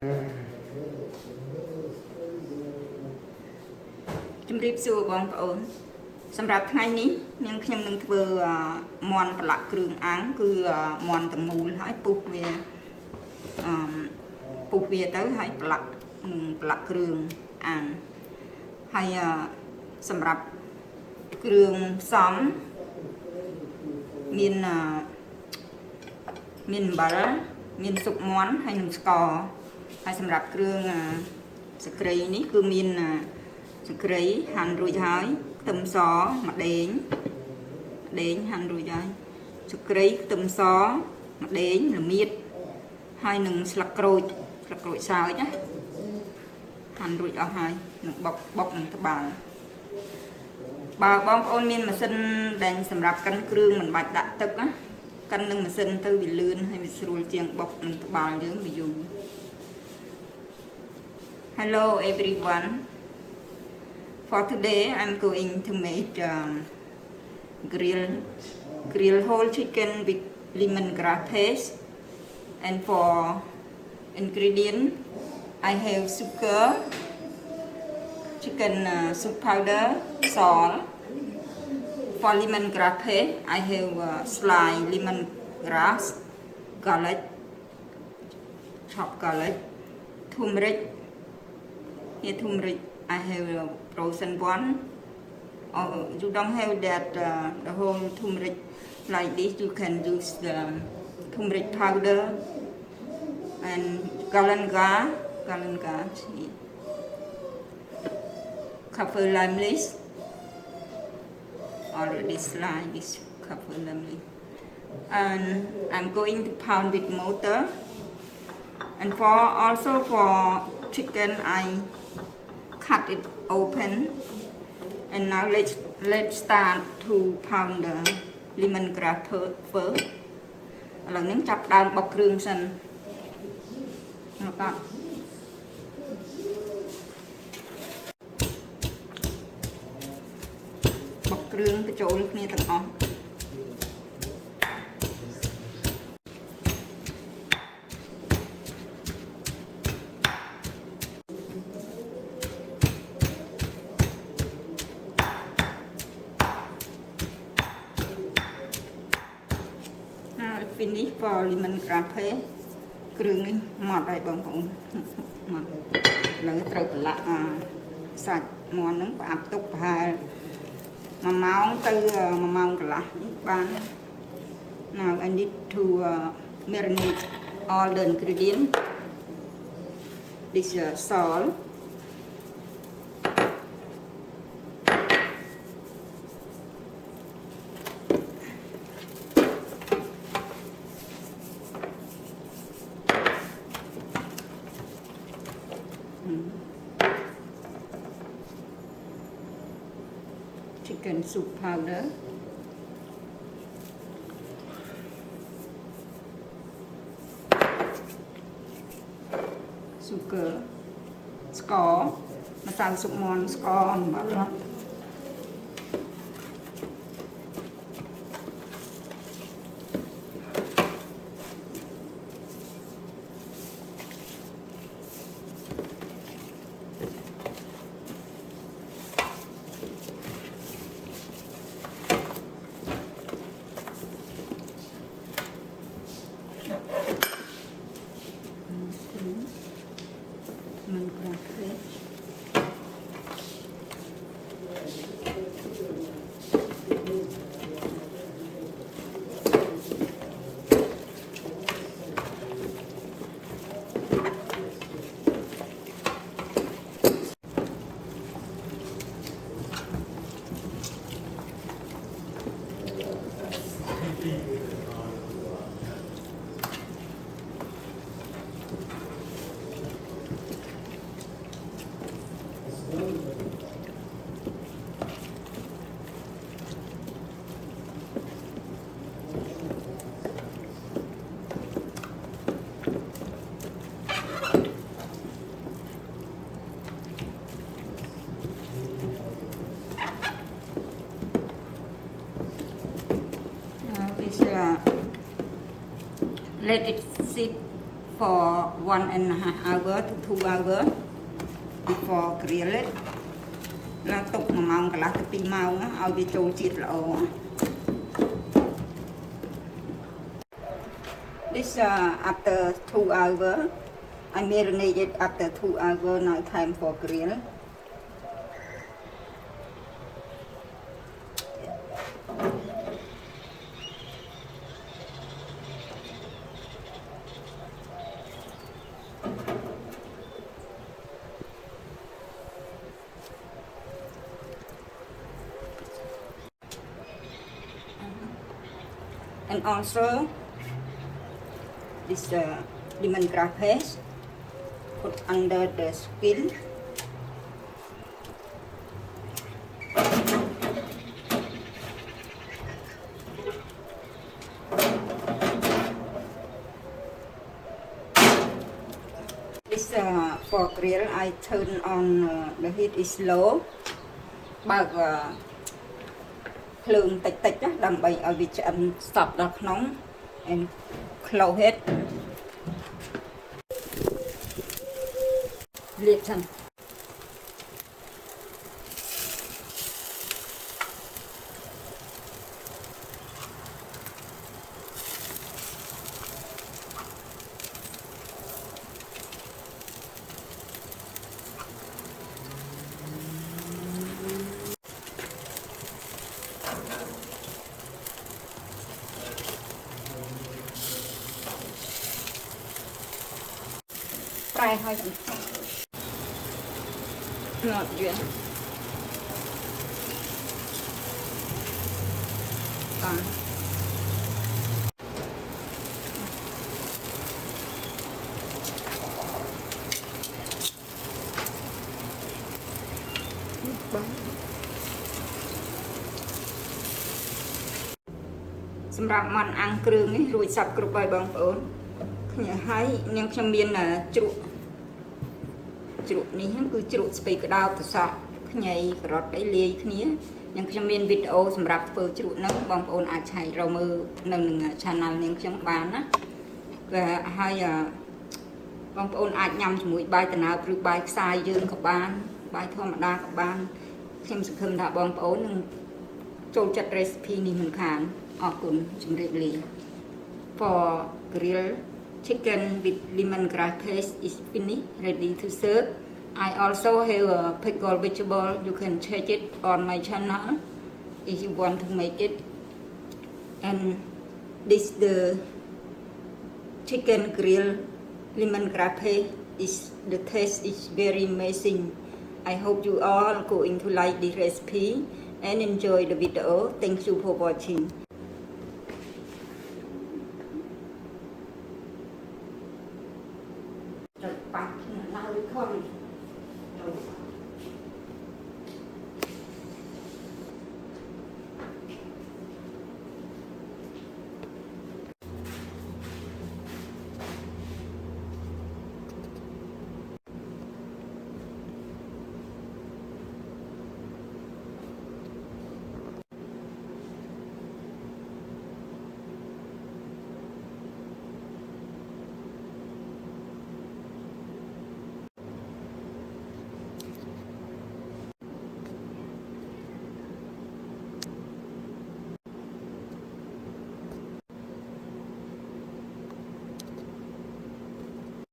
ជំរាបសួរបងប្អូនសម្រាប់ថ្ងៃនេះនាងខ្ញុំនឹងធ្វើមាន់ប្រឡាក់គ្រឿងអាំងគឺមាន់ទាំងមូលហើយពុះវាទៅហើយប្រឡាក់គ្រឿងអាំងហើយសម្រាប់គ្រឿងផ្សំមានអំបិលមានស៊ុបមាន់ហើយនឹងស្ករហើយសម្រាប់គ្រឿងសក្តិនេះគឺមានសក្តិហាន់រួចហើយខ្ទឹមសម្ដេងហាន់រួចហើយសក្តិខ្ទឹមសម្ដេងល្មៀតហើយនឹងស្លឹកក្រូចសើចណាហាន់រួចអស់ហើយនឹងបុកនឹងត្បាល់បើបងប្អូនមានម៉ាស៊ីនដែលសម្រាប់កិនគ្រឿងមិនបាច់ដាក់ទឹកណាកិននឹងម៉ាស៊ីនទៅវាលឿនហើយវាស្រួលជាងបុកនឹងត្បាល់យើងវាយូរ Hello everyone. For today, I'm going to make grill whole chicken with lemongrass paste. And for ingredient, I have sugar, chicken soup powder, salt. For lemongrass paste, I have sliced lemongrass, garlic, chopped garlic, turmeric. Here turmeric. I have a frozen one. Or you don't have that the whole turmeric like this. You can use the turmeric powder and galangal, cover lime leaf. Already sliced this cover lime leaf. And I'm going to pound with mortar. And also for chicken, I cut it open, and now let's start to pound the lemongrass first. ឥឡូវនេះចាប់ដើមបុកគ្រឿងសិនមកបុកគ្រឿងបញ្ចូលគ្នាទាំងអស់Finish for lemongrass paste គ្រឿងនេះម៉ត់ហើយបងប្អូនម៉ត់ឥឡូវត្រូវប្រឡាក់សាច់មាន់ហ្នឹងផ្អាប់ទុកប្រហែល1ម៉ោងទៅ1ម៉ោងកន្លះនេះបាន Now I need to marinate all the ingredients. This salt, chicken soup powder, sugar, ស្ករម្សៅស៊ុបមាន់ស្ករអំបិលlet it sit for 1.5 hour to 2 hour before grill it แล้วទុក1ម៉ោងកន្លះទៅ2ម៉ោងឲ្យវាចូលជាតិល្អ This after 2 hour I marinate it after 2 hour now time for grill and also this lemongrass paste put under the skin this for grill I turn on the heat is low បើកភ្លើងតិចៗណាដើម្បីឲ្យវាឆ្អិនសព្វដល់ក្នុង and close it លាបសិនប្រែឲ្យអត់យឺតបាទសម្រាប់មាន់អាំងគ្រឿងនេះរួចសព្វគ្រប់ហើយបងប្អូនខ្ញុំហើយនាងខ្ញុំមានជ្រក់នេះគឺជ្រក់ស្ពៃក្តោបទៅសក់ខ្ញីការ៉ុតអីលាយគ្នានាងខ្ញុំមានវីដេអូសម្រាប់ធ្វើជ្រក់ហ្នឹងបងប្អូនអាចឆែករកមើលនៅនឹង channel នាងខ្ញុំបានណាvàហើយបងប្អូនអាចញ៉ាំជាមួយបាយត្នោតឬបាយខ្សាយយើងក៏បានបាយធម្មតាក៏បានខ្ញុំសង្ឃឹមថាបងប្អូននឹងចូលចិត្ត recipe នេះមិនខានអរគុណជម្រាបលា for grill chicken with lemongrass paste is finished ready to serve I also have a pickled vegetable you can check it on my channel if you want to make it and this the chicken grill lemongrass paste is the taste is very amazing I hope you all are going to like this recipe and enjoy the video thank you for watching now recording